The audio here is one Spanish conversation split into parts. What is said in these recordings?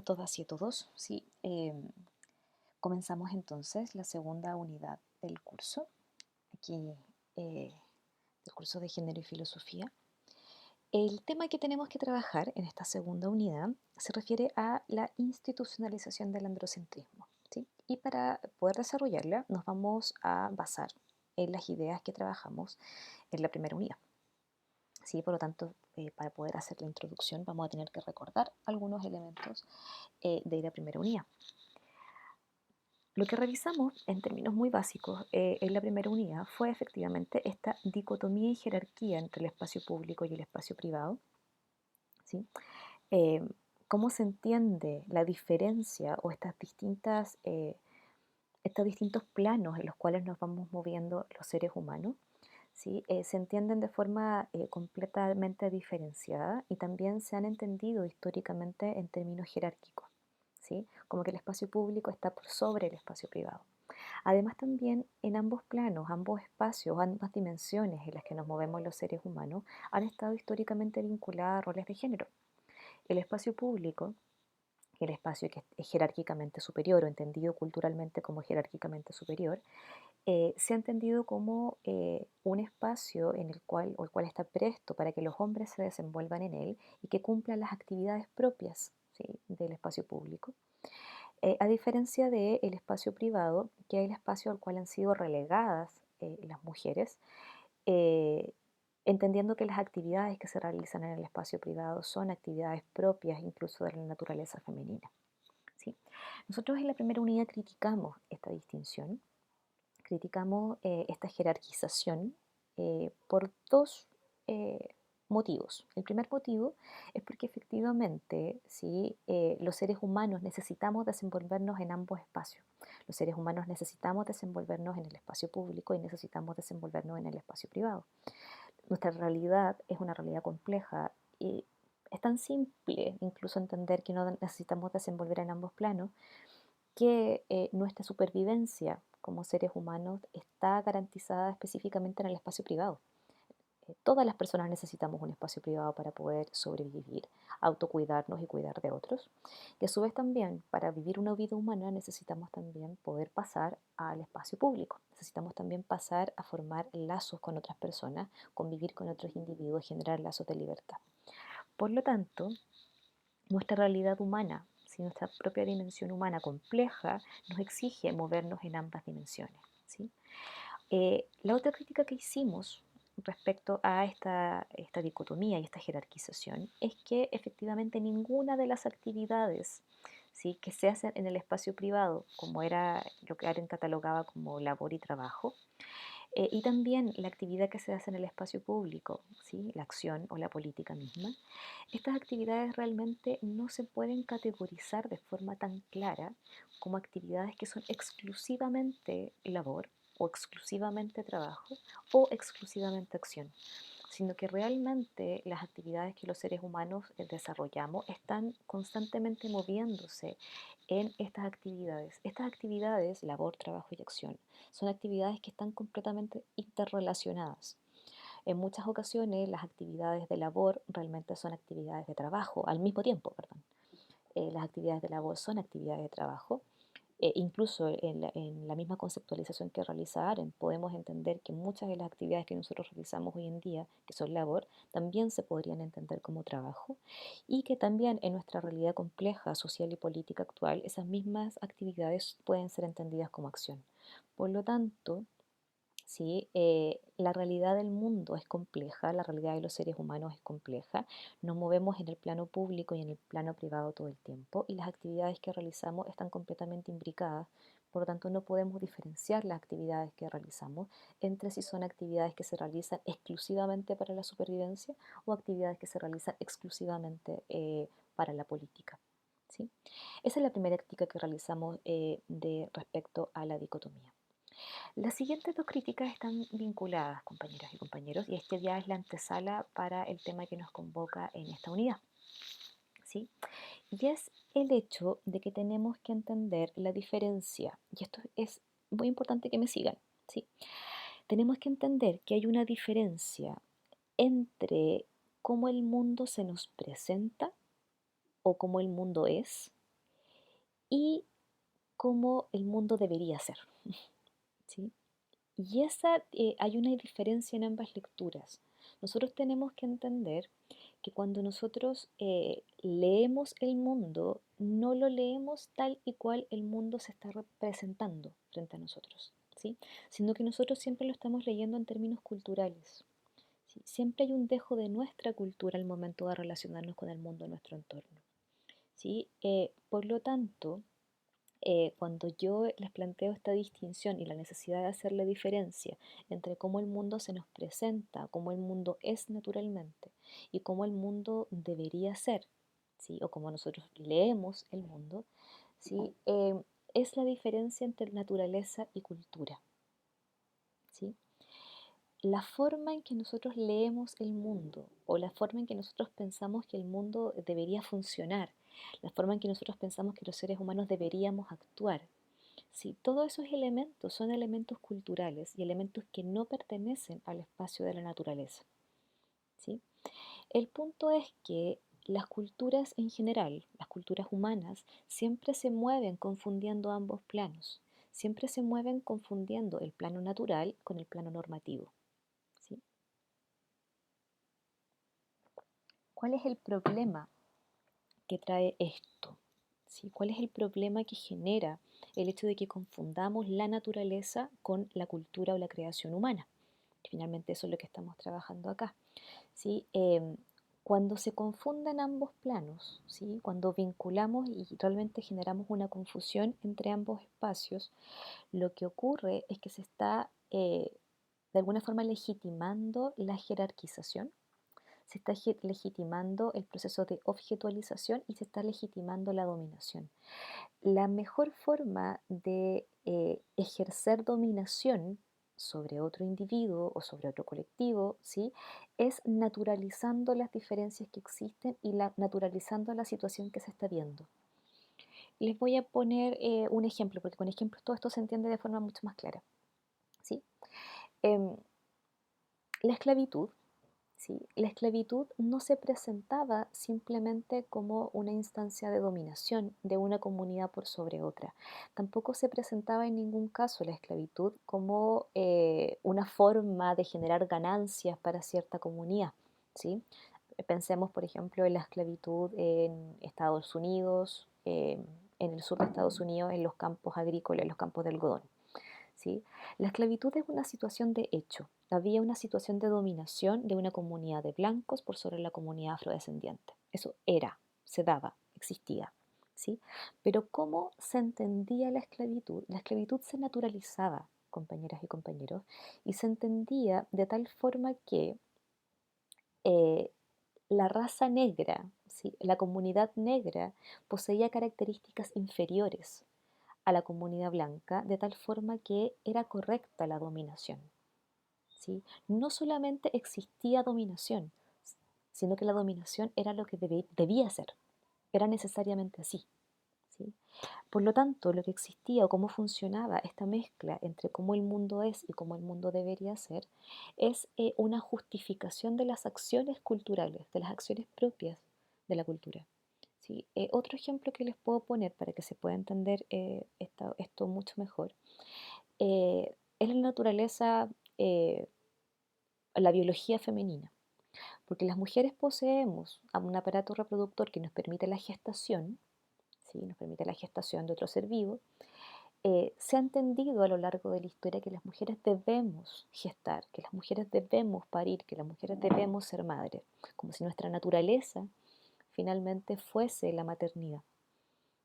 todas y a todos. Sí, comenzamos entonces la segunda unidad del curso, aquí del curso de Género y Filosofía. El tema que tenemos que trabajar en esta segunda unidad se refiere a la institucionalización del androcentrismo, ¿sí? Y para poder desarrollarla nos vamos a basar en las ideas que trabajamos en la primera unidad. ¿Sí? Por lo tanto, para poder hacer la introducción vamos a tener que recordar algunos elementos de la primera unidad. Lo que revisamos en términos muy básicos en la primera unidad fue efectivamente esta dicotomía y jerarquía entre el espacio público y el espacio privado, ¿sí? Eh, cómo se entiende la diferencia o estos distintos planos en los cuales nos vamos moviendo los seres humanos, ¿sí? Se entienden de forma completamente diferenciada y también se han entendido históricamente en términos jerárquicos, ¿sí? Como que el espacio público está por sobre el espacio privado. Además también en ambos planos, ambos espacios, ambas dimensiones en las que nos movemos los seres humanos han estado históricamente vinculadas a roles de género. El espacio público, el espacio que es jerárquicamente superior o entendido culturalmente como jerárquicamente superior, se ha entendido como un espacio en el cual está presto para que los hombres se desenvuelvan en él y que cumplan las actividades propias, ¿sí? Del espacio público. A diferencia del espacio privado, que es el espacio al cual han sido relegadas las mujeres, eh, entendiendo que las actividades que se realizan en el espacio privado son actividades propias incluso de la naturaleza femenina, ¿sí? Nosotros en la primera unidad criticamos esta distinción, criticamos esta jerarquización por dos eh, motivos. El primer motivo es porque efectivamente, ¿sí? Los seres humanos necesitamos desenvolvernos en ambos espacios. Los seres humanos necesitamos desenvolvernos en el espacio público y necesitamos desenvolvernos en el espacio privado. Nuestra realidad es una realidad compleja y es tan simple incluso entender que no necesitamos desenvolver en ambos planos que nuestra supervivencia como seres humanos está garantizada específicamente en el espacio privado. Todas las personas necesitamos un espacio privado para poder sobrevivir, autocuidarnos y cuidar de otros. Y a su vez también, para vivir una vida humana necesitamos también poder pasar al espacio público. Necesitamos también pasar a formar lazos con otras personas, convivir con otros individuos, generar lazos de libertad. Por lo tanto, nuestra realidad humana, si nuestra propia dimensión humana compleja, nos exige movernos en ambas dimensiones, ¿sí? La otra crítica que hicimos respecto a esta dicotomía y esta jerarquización es que efectivamente ninguna de las actividades, ¿sí? Que se hacen en el espacio privado, como era lo que Aren catalogaba como labor y trabajo, y también la actividad que se hace en el espacio público, ¿sí? La acción o la política misma, estas actividades realmente no se pueden categorizar de forma tan clara como actividades que son exclusivamente labor o exclusivamente trabajo o exclusivamente acción, sino que realmente las actividades que los seres humanos desarrollamos están constantemente moviéndose en estas actividades. Estas actividades, labor, trabajo y acción, son actividades que están completamente interrelacionadas. En muchas ocasiones las actividades de labor realmente son actividades de trabajo, al mismo tiempo, perdón. Las actividades de labor son actividades de trabajo. Incluso en la misma conceptualización que realiza Aren, podemos entender que muchas de las actividades que nosotros realizamos hoy en día, que son labor, también se podrían entender como trabajo y que también en nuestra realidad compleja, social y política actual, esas mismas actividades pueden ser entendidas como acción. Por lo tanto, ¿sí? La realidad del mundo es compleja, la realidad de los seres humanos es compleja, nos movemos en el plano público y en el plano privado todo el tiempo y las actividades que realizamos están completamente imbricadas, por lo tanto no podemos diferenciar las actividades que realizamos entre si son actividades que se realizan exclusivamente para la supervivencia o actividades que se realizan exclusivamente para la política, ¿sí? Esa es la primera crítica que realizamos de respecto a la dicotomía. Las siguientes dos críticas están vinculadas, compañeras y compañeros, y este ya es la antesala para el tema que nos convoca en esta unidad, ¿sí? Y es el hecho de que tenemos que entender la diferencia, y esto es muy importante que me sigan, ¿sí? Tenemos que entender que hay una diferencia entre cómo el mundo se nos presenta o cómo el mundo es, y cómo el mundo debería ser, ¿sí? Y hay una diferencia en ambas lecturas. Nosotros tenemos que entender que cuando nosotros leemos el mundo, no lo leemos tal y cual el mundo se está representando frente a nosotros, ¿sí? Sino que nosotros siempre lo estamos leyendo en términos culturales, ¿sí? Siempre hay un dejo de nuestra cultura al momento de relacionarnos con el mundo en nuestro entorno, ¿sí? Por lo tanto, cuando yo les planteo esta distinción y la necesidad de hacer la diferencia entre cómo el mundo se nos presenta, cómo el mundo es naturalmente y cómo el mundo debería ser, ¿sí? O cómo nosotros leemos el mundo, ¿sí? Es la diferencia entre naturaleza y cultura, ¿sí? La forma en que nosotros leemos el mundo o la forma en que nosotros pensamos que el mundo debería funcionar, la forma en que nosotros pensamos que los seres humanos deberíamos actuar, sí, todos esos elementos son elementos culturales y elementos que no pertenecen al espacio de la naturaleza, ¿sí? El punto es que las culturas en general, las culturas humanas, siempre se mueven confundiendo ambos planos, siempre se mueven confundiendo el plano natural con el plano normativo, ¿sí? ¿Cuál es el problema que trae esto? ¿Sí? ¿Cuál es el problema que genera el hecho de que confundamos la naturaleza con la cultura o la creación humana? Que finalmente eso es lo que estamos trabajando acá, ¿sí? Cuando se confunden ambos planos, ¿sí? Cuando vinculamos y realmente generamos una confusión entre ambos espacios, lo que ocurre es que se está de alguna forma legitimando la jerarquización, se está legitimando el proceso de objetualización y se está legitimando la dominación. La mejor forma de ejercer dominación sobre otro individuo o sobre otro colectivo, ¿sí? Es naturalizando las diferencias que existen y naturalizando la situación que se está viendo. Les voy a poner un ejemplo, porque con ejemplos todo esto se entiende de forma mucho más clara, ¿sí? Em, la esclavitud, ¿sí? La esclavitud no se presentaba simplemente como una instancia de dominación de una comunidad por sobre otra. Tampoco se presentaba en ningún caso la esclavitud como una forma de generar ganancias para cierta comunidad, ¿sí? Pensemos, por ejemplo, en la esclavitud en Estados Unidos, en el sur de Estados Unidos, en los campos agrícolas, en los campos de algodón. ¿Sí? La esclavitud es una situación de hecho. Había una situación de dominación de una comunidad de blancos por sobre la comunidad afrodescendiente. Eso era, se daba, existía, ¿sí? Pero ¿cómo se entendía la esclavitud? La esclavitud se naturalizaba, compañeras y compañeros, y se entendía de tal forma que eh, la raza negra, ¿sí? La comunidad negra poseía características inferiores a la comunidad blanca, de tal forma que era correcta la dominación, ¿sí? No solamente existía dominación, sino que la dominación era lo que debía ser, era necesariamente así, ¿sí? Por lo tanto, lo que existía o cómo funcionaba esta mezcla entre cómo el mundo es y cómo el mundo debería ser, es una justificación de las acciones culturales, de las acciones propias de la cultura. ¿Sí? Otro ejemplo que les puedo poner para que se pueda entender esto mucho mejor es la naturaleza, eh, la biología femenina, porque las mujeres poseemos a un aparato reproductor que nos permite la gestación, ¿sí? Nos permite la gestación de otro ser vivo. Se ha entendido a lo largo de la historia que las mujeres debemos gestar, que las mujeres debemos parir, que las mujeres debemos ser madres, como si nuestra naturaleza finalmente fuese la maternidad,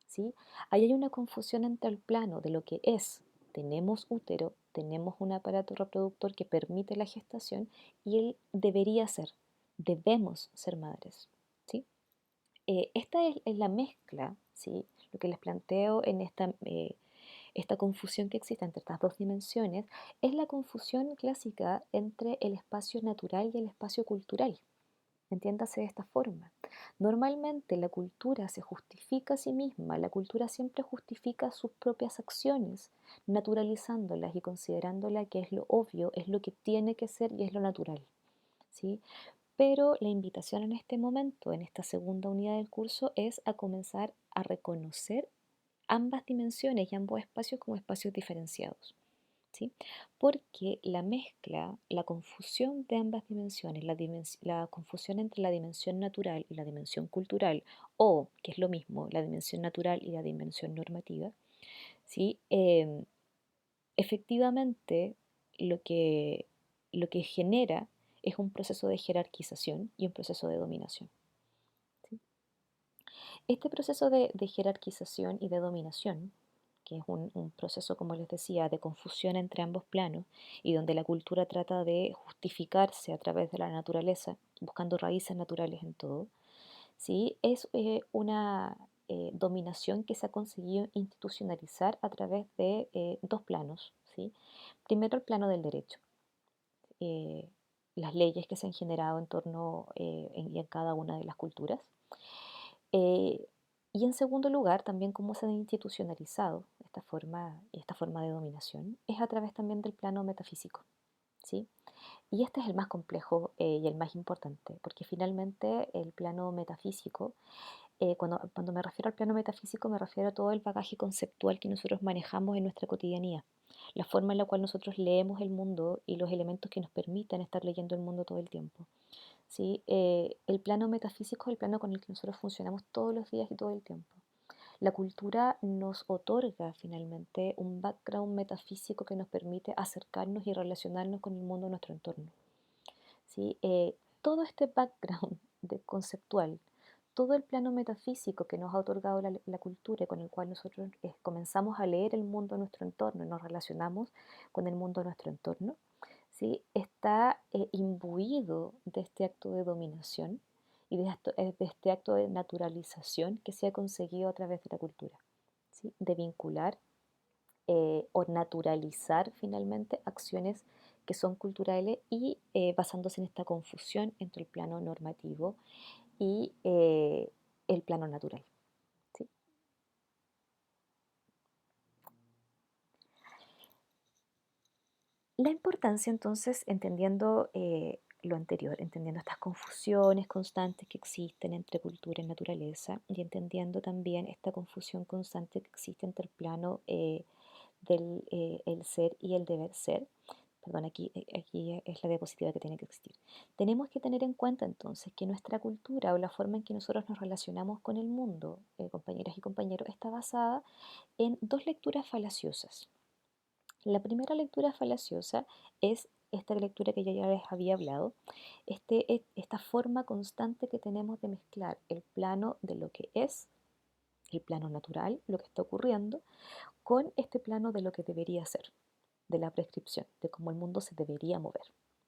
¿sí? Ahí hay una confusión entre el plano de lo que es, tenemos útero, tenemos un aparato reproductor que permite la gestación y él debería ser, debemos ser madres, ¿sí? Esta es la mezcla, ¿sí? Lo que les planteo en esta confusión que existe entre estas dos dimensiones es la confusión clásica entre el espacio natural y el espacio cultural. Entiéndase de esta forma. Normalmente la cultura se justifica a sí misma, la cultura siempre justifica sus propias acciones, naturalizándolas y considerándola que es lo obvio, es lo que tiene que ser y es lo natural, ¿sí? Pero la invitación en este momento, en esta segunda unidad del curso, es a comenzar a reconocer ambas dimensiones y ambos espacios como espacios diferenciados. ¿Sí? Porque la mezcla, la confusión de ambas dimensiones, la confusión entre la dimensión natural y la dimensión cultural, o, que es lo mismo, la dimensión natural y la dimensión normativa, ¿sí? Efectivamente lo que, lo que genera es un proceso de jerarquización y un proceso de dominación. ¿Sí? Este proceso de jerarquización y de dominación, que es un proceso, como les decía, de confusión entre ambos planos y donde la cultura trata de justificarse a través de la naturaleza, buscando raíces naturales en todo, ¿sí? Es una dominación que se ha conseguido institucionalizar a través de dos planos. ¿Sí? Primero, el plano del derecho, eh, las leyes que se han generado en torno y en cada una de las culturas. Eh, y en segundo lugar, también cómo se ha institucionalizado esta forma de dominación, es a través también del plano metafísico, ¿sí? Y este es el más complejo y el más importante, porque finalmente el plano metafísico, cuando me refiero al plano metafísico, me refiero a todo el bagaje conceptual que nosotros manejamos en nuestra cotidianidad, la forma en la cual nosotros leemos el mundo y los elementos que nos permiten estar leyendo el mundo todo el tiempo. ¿Sí? El plano metafísico es el plano con el que nosotros funcionamos todos los días y todo el tiempo. La cultura nos otorga finalmente un background metafísico que nos permite acercarnos y relacionarnos con el mundo de nuestro entorno. ¿Sí? Todo este background conceptual, todo el plano metafísico que nos ha otorgado la cultura y con el cual nosotros comenzamos a leer el mundo de nuestro entorno y nos relacionamos con el mundo de nuestro entorno, ¿sí? Está imbuido de este acto de dominación y de este acto de naturalización que se ha conseguido a través de la cultura, ¿sí? De vincular o naturalizar finalmente acciones que son culturales y basándose en esta confusión entre el plano normativo y el plano natural. ¿Sí? La importancia entonces, entendiendo lo anterior, entendiendo estas confusiones constantes que existen entre cultura y naturaleza y entendiendo también esta confusión constante que existe entre el plano del el ser y el deber ser. Perdón, aquí es la diapositiva que tiene que existir. Tenemos que tener en cuenta entonces que nuestra cultura o la forma en que nosotros nos relacionamos con el mundo, compañeras y compañeros, está basada en dos lecturas falaciosas. La primera lectura falaciosa es esta lectura que yo ya les había hablado, esta forma constante que tenemos de mezclar el plano de lo que es, el plano natural, lo que está ocurriendo, con este plano de lo que debería ser, de la prescripción, de cómo el mundo se debería mover.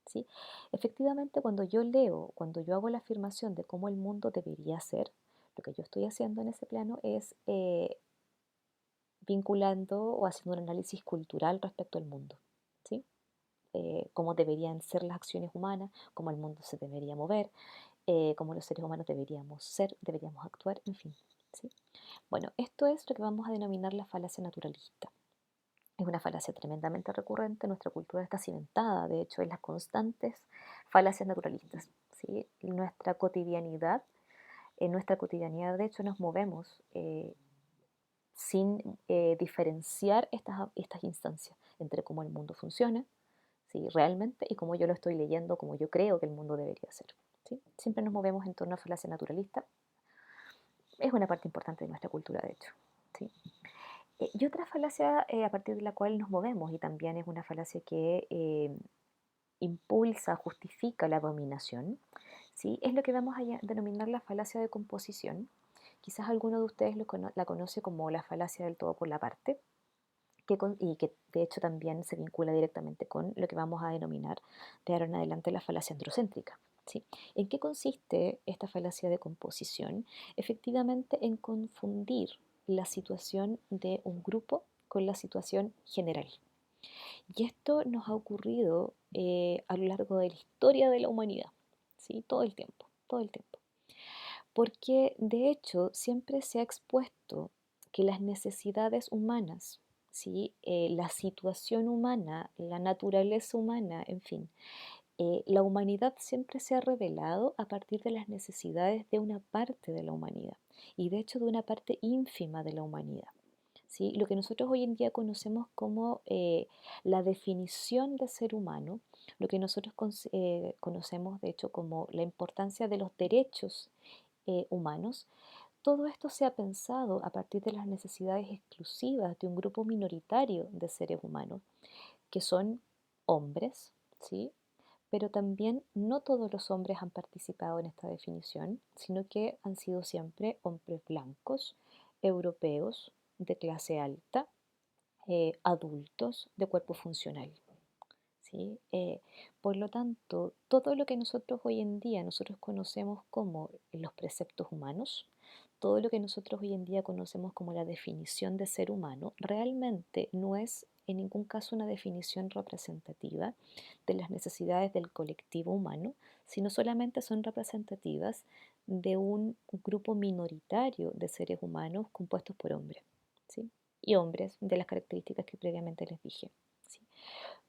¿Sí? Efectivamente, cuando yo leo, cuando yo hago la afirmación de cómo el mundo debería ser, lo que yo estoy haciendo en ese plano es vinculando o haciendo un análisis cultural respecto al mundo. ¿Sí? Cómo deberían ser las acciones humanas, cómo el mundo se debería mover, cómo los seres humanos deberíamos ser, deberíamos actuar, en fin. ¿Sí? Bueno, esto es lo que vamos a denominar la falacia naturalista. Es una falacia tremendamente recurrente, nuestra cultura está cimentada, de hecho, en las constantes falacias naturalistas. ¿Sí? En nuestra cotidianidad, de hecho, nos movemos sin diferenciar estas instancias entre cómo el mundo funciona, ¿sí? Realmente y cómo yo lo estoy leyendo, cómo yo creo que el mundo debería ser. ¿Sí? Siempre nos movemos en torno a falacia naturalista. Es una parte importante de nuestra cultura, de hecho. ¿Sí? Y otra falacia a partir de la cual nos movemos, y también es una falacia que impulsa, justifica la dominación, ¿sí? Es lo que vamos a denominar la falacia de composición. Quizás alguno de ustedes la conoce como la falacia del todo por la parte, y que de hecho también se vincula directamente con lo que vamos a denominar de ahora en adelante la falacia androcéntrica. ¿Sí? ¿En qué consiste esta falacia de composición? Efectivamente en confundir la situación de un grupo con la situación general. Y esto nos ha ocurrido a lo largo de la historia de la humanidad, ¿sí? Todo el tiempo, todo el tiempo. Porque de hecho siempre se ha expuesto que las necesidades humanas, ¿sí? La situación humana, la naturaleza humana, en fin, la humanidad siempre se ha revelado a partir de las necesidades de una parte de la humanidad y de hecho de una parte ínfima de la humanidad. ¿sí? Lo que nosotros hoy en día conocemos como la definición de ser humano, lo que nosotros conocemos de hecho como la importancia de los derechos humanos, todo esto se ha pensado a partir de las necesidades exclusivas de un grupo minoritario de seres humanos, que son hombres, ¿sí? Pero también no todos los hombres han participado en esta definición, sino que han sido siempre hombres blancos, europeos, de clase alta, adultos, de cuerpo funcional. ¿Sí? Por lo tanto, todo lo que nosotros hoy en día nosotros conocemos como los preceptos humanos, todo lo que nosotros hoy en día conocemos como la definición de ser humano, realmente no es en ningún caso una definición representativa de las necesidades del colectivo humano, sino solamente son representativas de un grupo minoritario de seres humanos compuestos por hombres, ¿sí? Y hombres de las características que previamente les dije. ¿Sí?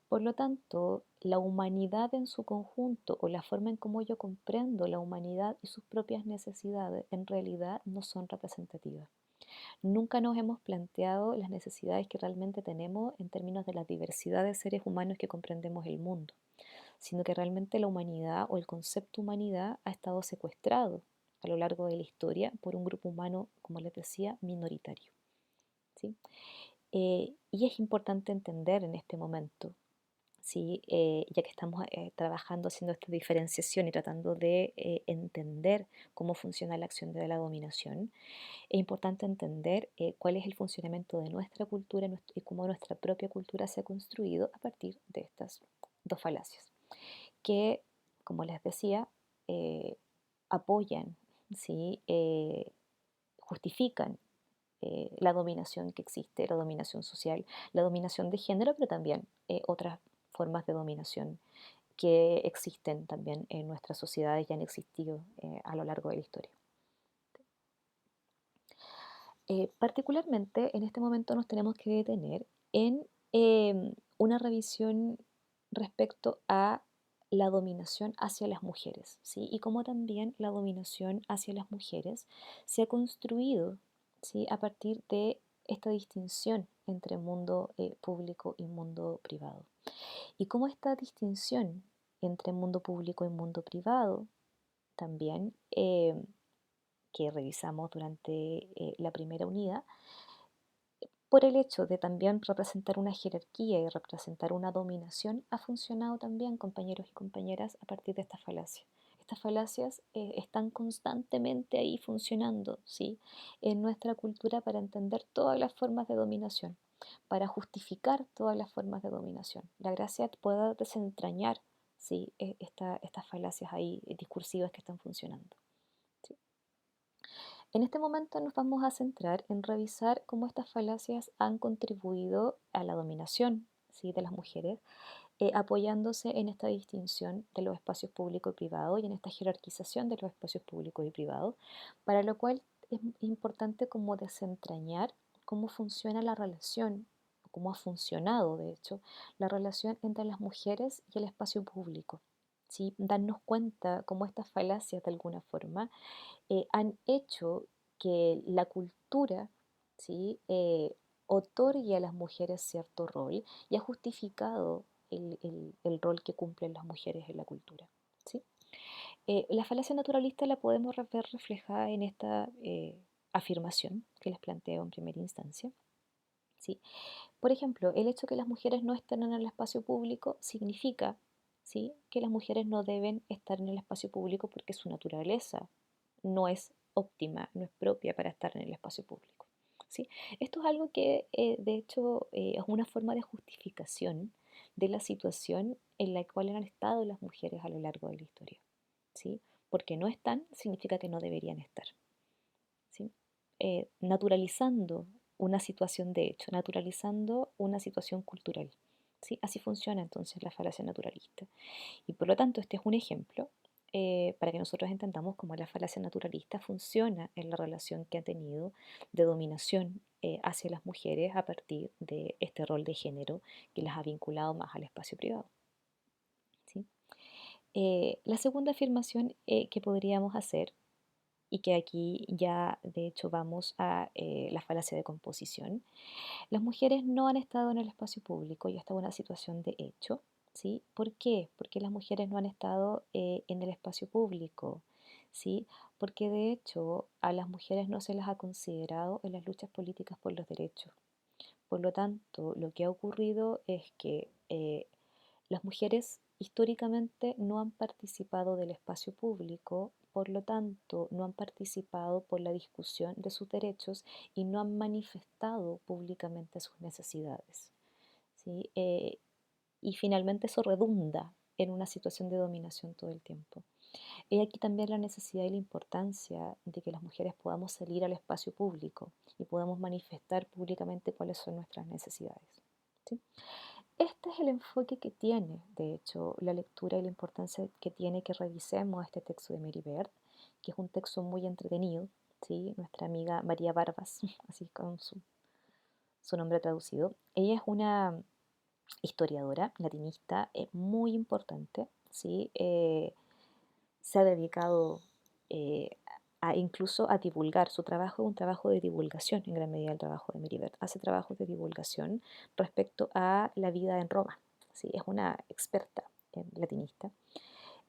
Por lo tanto, la humanidad en su conjunto o la forma en cómo yo comprendo la humanidad y sus propias necesidades en realidad no son representativas. Nunca nos hemos planteado las necesidades que realmente tenemos en términos de la diversidad de seres humanos que comprendemos el mundo, sino que realmente la humanidad o el concepto humanidad ha estado secuestrado a lo largo de la historia por un grupo humano, como les decía, minoritario. ¿Sí? Y es importante entender en este momento, ¿sí? Ya que estamos trabajando haciendo esta diferenciación y tratando de entender cómo funciona la acción de la dominación, es importante entender cuál es el funcionamiento de nuestra cultura y cómo nuestra propia cultura se ha construido a partir de estas dos falacias, que, como les decía, eh, apoyan, ¿sí? Justifican la dominación que existe, la dominación social, la dominación de género, pero también otras formas de dominación que existen también en nuestras sociedades y han existido a lo largo de la historia. Particularmente en este momento nos tenemos que detener en una revisión respecto a la dominación hacia las mujeres, ¿sí? Y cómo también la dominación hacia las mujeres se ha construido, ¿sí? A partir de esta distinción entre mundo público y mundo privado. Y cómo esta distinción entre mundo público y mundo privado también, que revisamos durante la primera unidad, por el hecho de también representar una jerarquía y representar una dominación, ha funcionado también, compañeros y compañeras, a partir de estas falacias. Estas falacias están constantemente ahí funcionando, ¿sí? En nuestra cultura para entender todas las formas de dominación, para justificar todas las formas de dominación. La gracia pueda desentrañar, ¿sí? Estas falacias ahí discursivas que están funcionando. ¿Sí? En este momento nos vamos a centrar en revisar cómo estas falacias han contribuido a la dominación, ¿sí? De las mujeres, apoyándose en esta distinción de los espacios público y privado y en esta jerarquización de los espacios públicos y privados, para lo cual es importante como desentrañar cómo funciona la relación, cómo ha funcionado, de hecho, la relación entre las mujeres y el espacio público. ¿Sí? Darnos cuenta cómo estas falacias de alguna forma han hecho que la cultura, ¿sí? Otorgue a las mujeres cierto rol y ha justificado el rol que cumplen las mujeres en la cultura. ¿Sí? La falacia naturalista la podemos ver reflejada en esta afirmación que les planteo en primera instancia. ¿Sí? Por ejemplo, el hecho de que las mujeres no estén en el espacio público significa, ¿sí? Que las mujeres no deben estar en el espacio público porque su naturaleza no es óptima, no es propia para estar en el espacio público. ¿Sí? Esto es algo que, de hecho, es una forma de justificación de la situación en la cual han estado las mujeres a lo largo de la historia. ¿Sí? Porque no están significa que no deberían estar. ¿Sí? Naturalizando una situación de hecho, naturalizando una situación cultural. ¿Sí? Así funciona entonces la falacia naturalista. Y por lo tanto, este es un ejemplo para que nosotros entendamos cómo la falacia naturalista funciona en la relación que ha tenido de dominación hacia las mujeres a partir de este rol de género que las ha vinculado más al espacio privado. ¿Sí? La segunda afirmación que podríamos hacer y que aquí ya de hecho vamos a la falacia de composición. Las mujeres no han estado en el espacio público y esta es una situación de hecho, ¿sí? ¿Por qué? Porque las mujeres no han estado en el espacio público, ¿sí? Porque de hecho a las mujeres no se las ha considerado en las luchas políticas por los derechos. Por lo tanto, lo que ha ocurrido es que las mujeres históricamente no han participado del espacio público, por lo tanto, no han participado por la discusión de sus derechos y no han manifestado públicamente sus necesidades, ¿sí? Y finalmente eso redunda en una situación de dominación todo el tiempo. Hay aquí también la necesidad y la importancia de que las mujeres podamos salir al espacio público y podamos manifestar públicamente cuáles son nuestras necesidades, ¿sí? Este es el enfoque que tiene, de hecho, la lectura y la importancia que tiene que revisemos este texto de Mary Beard, que es un texto muy entretenido, ¿sí? Nuestra amiga María Barbas, así con su nombre traducido. Ella es una historiadora latinista muy importante, ¿sí? Se ha dedicado eh, incluso a divulgar. Su trabajo es un trabajo de divulgación, en gran medida el trabajo de Meribert. Hace trabajos de divulgación respecto a la vida en Roma. ¿Sí? Es una experta en latinista.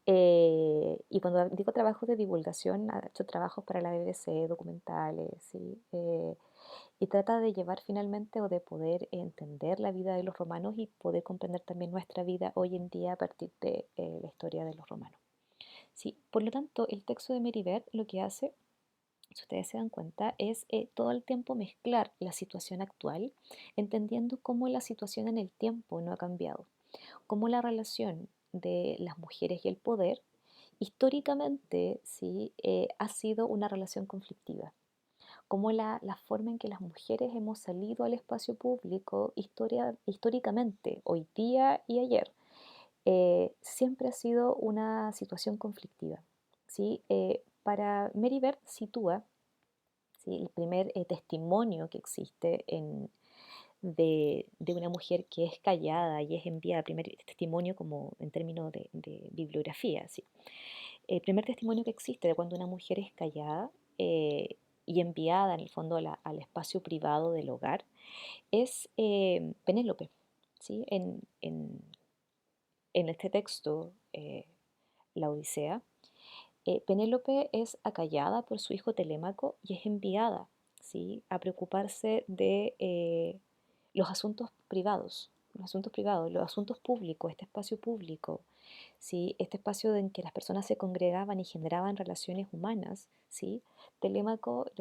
Y cuando digo trabajos de divulgación, ha hecho trabajos para la BBC, documentales, ¿sí? Y trata de llevar finalmente o de poder entender la vida de los romanos y poder comprender también nuestra vida hoy en día a partir de la historia de los romanos. Sí, por lo tanto, el texto de Meribert lo que hace, si ustedes se dan cuenta, es todo el tiempo mezclar la situación actual, entendiendo cómo la situación en el tiempo no ha cambiado, cómo la relación de las mujeres y el poder históricamente sí, ha sido una relación conflictiva, cómo la forma en que las mujeres hemos salido al espacio público históricamente, hoy día y ayer, siempre ha sido una situación conflictiva, ¿sí? Para Meribert sitúa, ¿sí?, el primer testimonio que existe de una mujer que es callada y es enviada, el primer testimonio como en términos de bibliografía, ¿sí? El primer testimonio que existe de cuando una mujer es callada y enviada en el fondo al espacio privado del hogar es Penélope, ¿sí? En este texto, la Odisea, Penélope es acallada por su hijo Telémaco y es enviada, ¿sí?, a preocuparse de los asuntos públicos, este espacio público, ¿sí?, este espacio en que las personas se congregaban y generaban relaciones humanas, ¿sí? Telémaco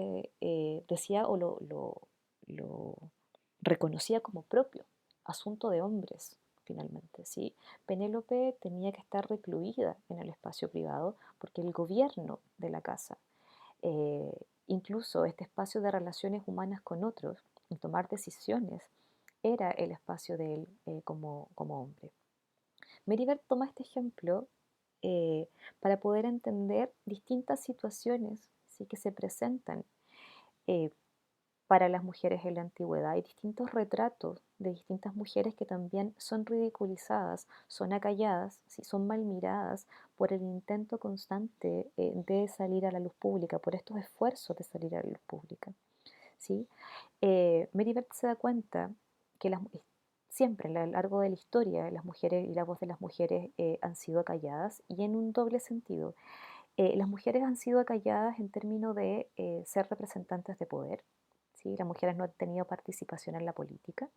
decía o lo reconocía como propio, asunto de hombres, finalmente, ¿sí? Penélope tenía que estar recluida en el espacio privado porque el gobierno de la casa, eh, incluso este espacio de relaciones humanas con otros y tomar decisiones, era el espacio de él como hombre. Meribert toma este ejemplo para poder entender distintas situaciones, ¿sí?, que se presentan eh, para las mujeres en la antigüedad. Hay distintos retratos de distintas mujeres que también son ridiculizadas, son acalladas, ¿sí?, son mal miradas por el intento constante de salir a la luz pública, por estos esfuerzos de salir a la luz pública, ¿sí? Meribert se da cuenta que siempre a lo largo de la historia las mujeres y la voz de las mujeres han sido acalladas y en un doble sentido. Las mujeres han sido acalladas en términos de ser representantes de poder, ¿sí? Las mujeres no han tenido participación en la política,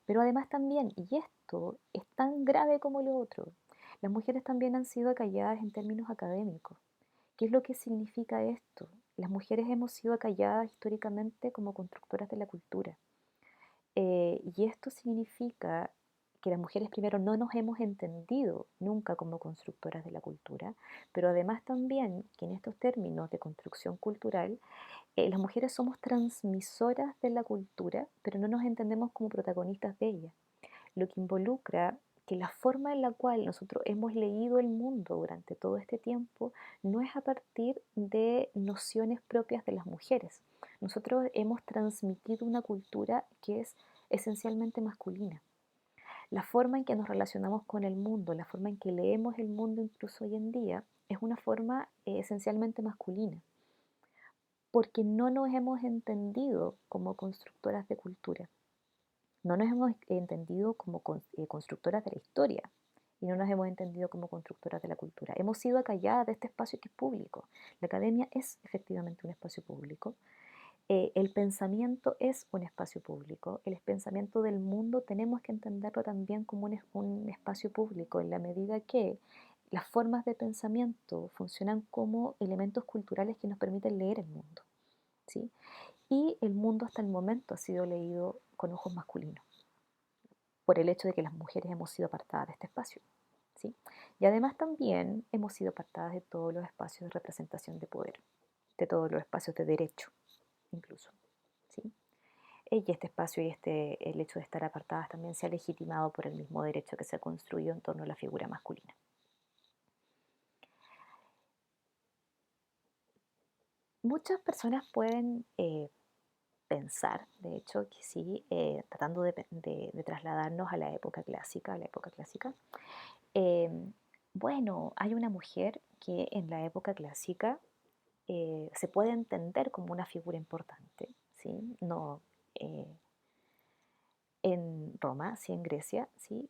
pero además también, y esto es tan grave como lo otro, las mujeres también han sido acalladas en términos académicos. ¿Qué es lo que significa esto? Las mujeres hemos sido acalladas históricamente como constructoras de la cultura. Y esto significa que las mujeres primero no nos hemos entendido nunca como constructoras de la cultura, pero además también que en estos términos de construcción cultural, las mujeres somos transmisoras de la cultura, pero no nos entendemos como protagonistas de ella, lo que involucra que la forma en la cual nosotros hemos leído el mundo durante todo este tiempo no es a partir de nociones propias de las mujeres. Nosotros hemos transmitido una cultura que es esencialmente masculina. La forma en que nos relacionamos con el mundo, la forma en que leemos el mundo incluso hoy en día, es una forma esencialmente masculina. porque no nos hemos entendido como constructoras de cultura, no nos hemos entendido como constructoras de la historia y no nos hemos entendido como constructoras de la cultura. Hemos sido acalladas de este espacio que es público. La academia es efectivamente un espacio público. El pensamiento es un espacio público. El pensamiento del mundo tenemos que entenderlo también como un espacio público en la medida que las formas de pensamiento funcionan como elementos culturales que nos permiten leer el mundo, ¿sí? Y el mundo hasta el momento ha sido leído con ojos masculinos, por el hecho de que las mujeres hemos sido apartadas de este espacio, ¿sí? Y además también hemos sido apartadas de todos los espacios de representación de poder, de todos los espacios de derecho, incluso, ¿sí? Y este espacio y el hecho de estar apartadas también se ha legitimado por el mismo derecho que se ha construido en torno a la figura masculina. Muchas personas pueden pensar, de hecho, que sí, tratando de trasladarnos a la época clásica, eh, bueno, hay una mujer que en la época clásica se puede entender como una figura importante, ¿sí? No, eh, en Roma, sí, en Grecia, ¿sí?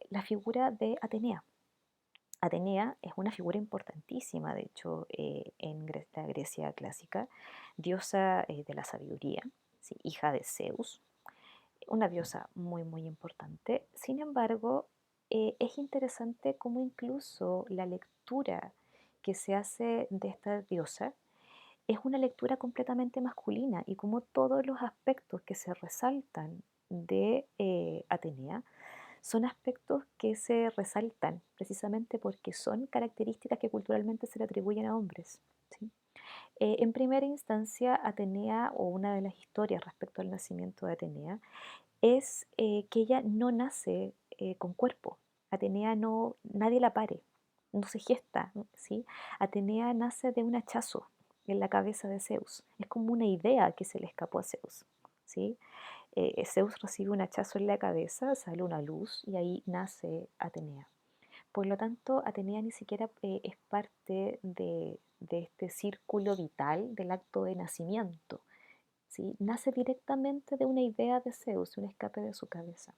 La figura de Atenea. Atenea es una figura importantísima, de hecho, en la Grecia clásica, diosa de la sabiduría, ¿sí? Hija de Zeus, una diosa muy, muy importante. Sin embargo, es interesante cómo incluso la lectura que se hace de esta diosa es una lectura completamente masculina y como todos los aspectos que se resaltan de Atenea son aspectos que se resaltan precisamente porque son características que culturalmente se le atribuyen a hombres, ¿sí? En primera instancia, Atenea, o una de las historias respecto al nacimiento de Atenea, es que ella no nace con cuerpo. Atenea no, nadie la pare, no se gesta, ¿sí? Atenea nace de un hachazo en la cabeza de Zeus. Es como una idea que se le escapó a Zeus, ¿sí? Zeus recibe un hachazo en la cabeza, sale una luz y ahí nace Atenea. Por lo tanto, Atenea ni siquiera es parte de este círculo vital del acto de nacimiento, ¿sí? Nace directamente de una idea de Zeus, un escape de su cabeza.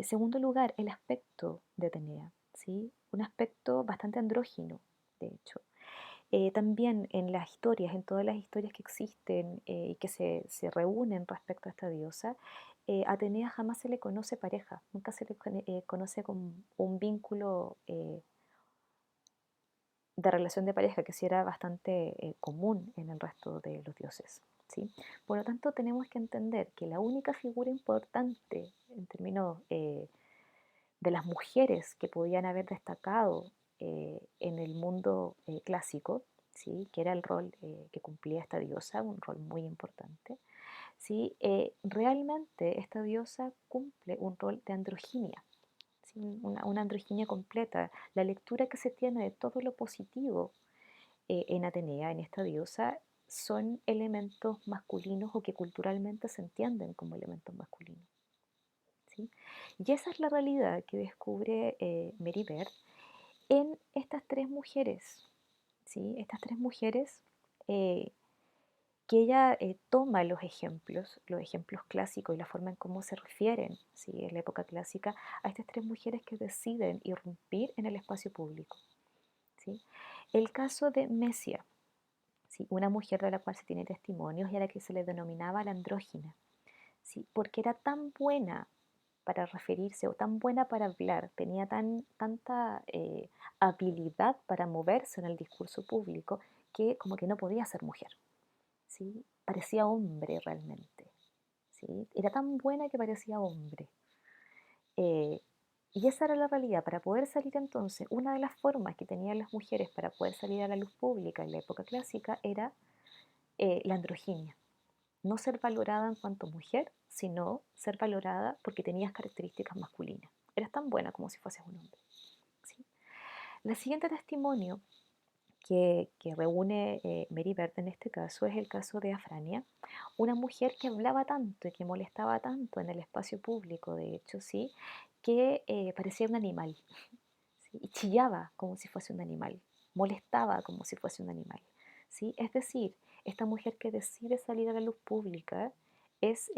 Segundo lugar, el aspecto de Atenea, ¿sí? Un aspecto bastante andrógino, de hecho. También en las historias, en todas las historias que existen y que se reúnen respecto a esta diosa, Atenea jamás se le conoce pareja, nunca se le conoce con un vínculo de relación de pareja, que sí era bastante común en el resto de los dioses, ¿sí? Por lo tanto, tenemos que entender que la única figura importante en términos de las mujeres que podían haber destacado en el mundo clásico, ¿sí? Que era el rol que cumplía esta diosa, un rol muy importante, ¿sí? Realmente esta diosa cumple un rol de androginia, ¿sí? Una androginia completa. La lectura que se tiene de todo lo positivo en Atenea, en esta diosa, son elementos masculinos o que culturalmente se entienden como elementos masculinos, ¿sí? Y esa es la realidad que descubre Mary Beard en estas tres mujeres, ¿sí? Estas tres mujeres eh, que ella toma los ejemplos clásicos y la forma en cómo se refieren, ¿sí? En la época clásica, a estas tres mujeres que deciden irrumpir en el espacio público, ¿sí? El caso de Mesia, ¿sí? Una mujer de la cual se tiene testimonios y a la que se le denominaba la andrógina, ¿sí? Porque era tan buena para referirse o tan buena para hablar, tenía tanta habilidad para moverse en el discurso público que como que no podía ser mujer, ¿sí? Parecía hombre realmente, ¿sí? Era tan buena que parecía hombre. Eh, y esa era la realidad. Para poder salir entonces, una de las formas que tenían las mujeres para poder salir a la luz pública en la época clásica era la androginia. No ser valorada en cuanto mujer, sino ser valorada porque tenías características masculinas. Eras tan buena como si fueses un hombre, ¿sí? El siguiente testimonio que reúne Mary Beard en este caso es el caso de Afrania, una mujer que hablaba tanto y que molestaba tanto en el espacio público, de hecho, sí, que parecía un animal, ¿sí? Y chillaba como si fuese un animal, molestaba como si fuese un animal, ¿sí? Es decir, Esta mujer que decide salir a la luz pública es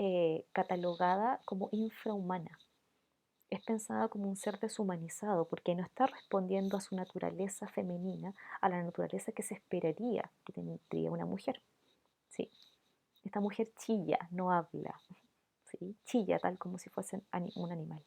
catalogada como infrahumana, es pensada como un ser deshumanizado porque no está respondiendo a su naturaleza femenina, a la naturaleza que se esperaría que tendría una mujer. ¿Sí? Esta mujer chilla, no habla, ¿sí? Chilla tal como si fuese un animal.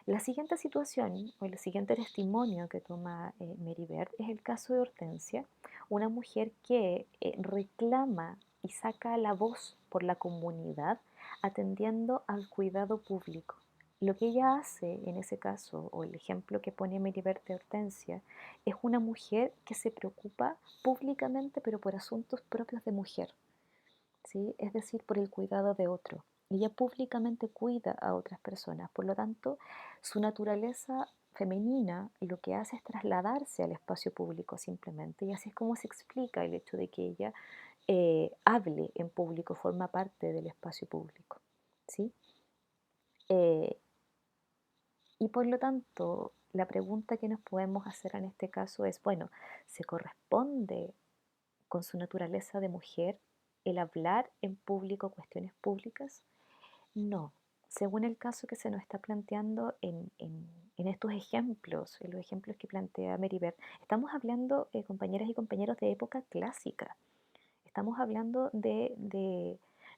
La siguiente situación o el siguiente testimonio que toma Mary Beard es el caso de Hortensia, una mujer que reclama y saca la voz por la comunidad atendiendo al cuidado público. Lo que ella hace en ese caso, o el ejemplo que pone Mary Beard de Hortensia, es una mujer que se preocupa públicamente, pero por asuntos propios de mujer, ¿sí? Es decir, por el cuidado de otro. Ella públicamente cuida a otras personas, por lo tanto, su naturaleza femenina lo que hace es trasladarse al espacio público simplemente, y así es como se explica el hecho de que ella hable en público, forma parte del espacio público, ¿sí? Eh, y por lo tanto, la pregunta que nos podemos hacer en este caso es, bueno, ¿se corresponde con su naturaleza de mujer el hablar en público cuestiones públicas? No. Según el caso que se nos está planteando en estos ejemplos, en los ejemplos que plantea Mary Beard, estamos hablando, compañeras y compañeros, de época clásica. Estamos hablando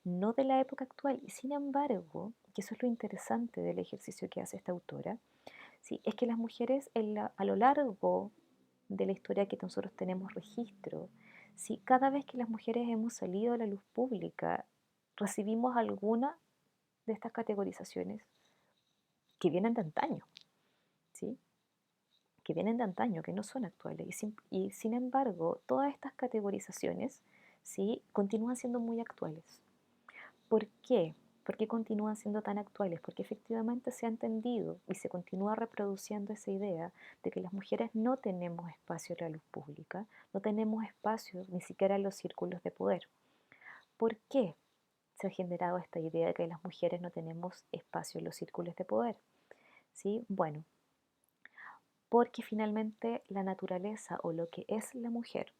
no de la época actual. Y sin embargo, que eso es lo interesante del ejercicio que hace esta autora, ¿sí? Es que las mujeres a lo largo de la historia que nosotros tenemos registro, ¿sí? Cada vez que las mujeres hemos salido a la luz pública, recibimos alguna de estas categorizaciones que vienen de antaño, ¿sí? Que vienen de antaño, que no son actuales. Y sin embargo, todas estas categorizaciones, ¿sí? Continúan siendo muy actuales. ¿Por qué? ¿Por qué continúan siendo tan actuales? Porque efectivamente se ha entendido y se continúa reproduciendo esa idea de que las mujeres no tenemos espacio en la luz pública, no tenemos espacio ni siquiera en los círculos de poder. ¿Por qué se ha generado esta idea de que las mujeres no tenemos espacio en los círculos de poder? ¿Sí? Bueno, porque finalmente la naturaleza o lo que es la mujer,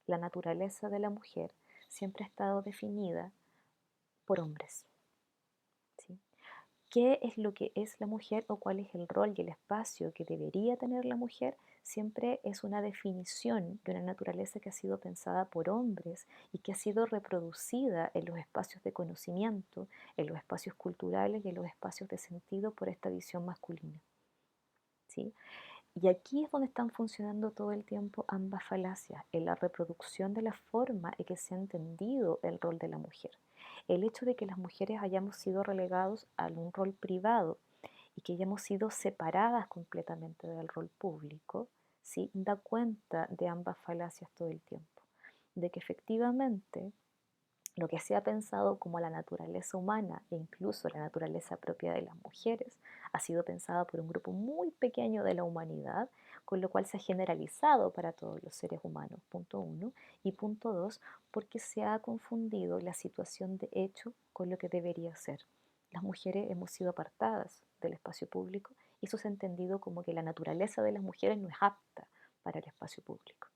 la naturaleza de la mujer, siempre ha estado definida por hombres. ¿Sí? ¿Qué es lo que es la mujer o cuál es el rol y el espacio que debería tener la mujer? Siempre es una definición de una naturaleza que ha sido pensada por hombres y que ha sido reproducida en los espacios de conocimiento, en los espacios culturales y en los espacios de sentido por esta visión masculina. ¿Sí? Y aquí es donde están funcionando todo el tiempo ambas falacias, en la reproducción de la forma en que se ha entendido el rol de la mujer. El hecho de que las mujeres hayamos sido relegados a un rol privado y que hayamos sido separadas completamente del rol público, ¿sí? Da cuenta de ambas falacias todo el tiempo, de que efectivamente lo que se ha pensado como la naturaleza humana e incluso la naturaleza propia de las mujeres ha sido pensada por un grupo muy pequeño de la humanidad, con lo cual se ha generalizado para todos los seres humanos, punto uno. Y punto dos, porque se ha confundido la situación de hecho con lo que debería ser. Las mujeres hemos sido apartadas del espacio público y eso se ha entendido como que la naturaleza de las mujeres no es apta para el espacio público.